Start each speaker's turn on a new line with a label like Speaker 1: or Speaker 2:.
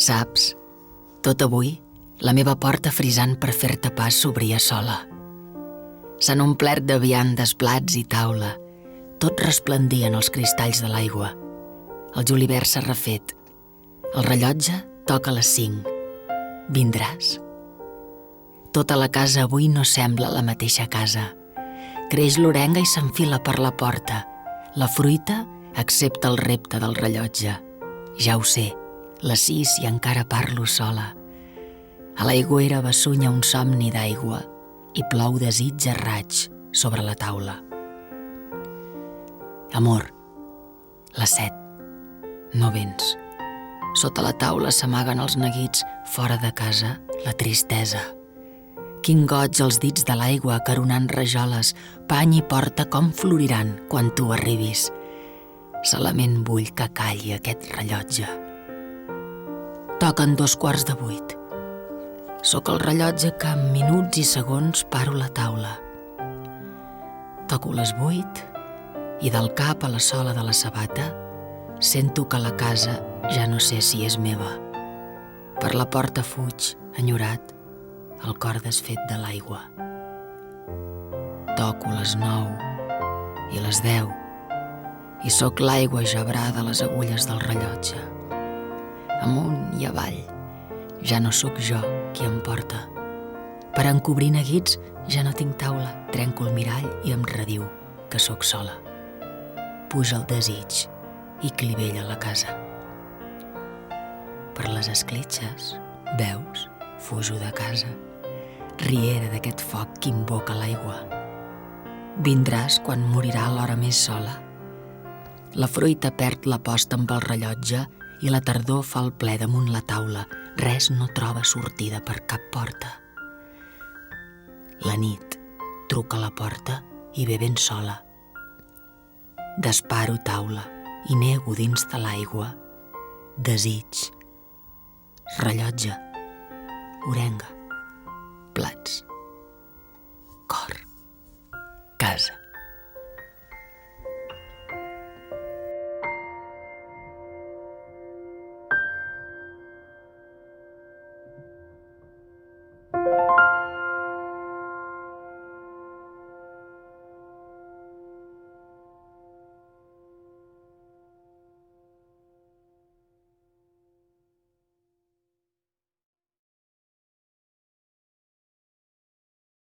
Speaker 1: Saps, tot avui la meva porta frisant per fer-te pas s'obria sola. S'han omplert de viandes, plats i taula. Tot resplendien els cristalls de l'aigua. El julivert s'ha refet. El rellotge toca les 5. Vindràs? Tota la casa avui no sembla la mateixa casa. Creix l'orenga i s'enfila per la porta. La fruita accepta el repte del rellotge. Ja ho sé, les 6 i encara parlo sola. A l'aigüera bessunya un somni d'aigua i plou desig a raig sobre la taula. Amor, les 7. No vens. Sota la taula s'amaguen els neguits, fora de casa la tristesa. Quin goig els dits de l'aigua acaronant rajoles, pany i porta com floriran quan tu arribis. Solament vull que calli aquest rellotge. Toquen 7:15. Sóc el rellotge que en minuts i segons paro la taula. Toco les 8 i del cap a la sola de la sabata sento que la casa ja no sé si és meva. Per la porta fuig, enyorat, el cor desfet de l'aigua. Toco les 9 i les 10 i sóc l'aigua gebrada a les agulles del rellotge. Amunt i avall, ja no sóc jo qui em porta. Per encobrir neguits ja no tinc taula, trenco el mirall i em rediu que sóc sola. Puja el desig i clivella la casa. Per les escletxes, veus, fujo de casa, riera d'aquest foc que invoca l'aigua. Vindràs quan morirà l'hora més sola. La fruita perd la posta amb el rellotge i la tardor fa el ple damunt la taula. Res no troba sortida per cap porta. La nit truca a la porta i ve ben sola. Desparo taula i nego dins de l'aigua desig, rellotge, orenga, plats, cor.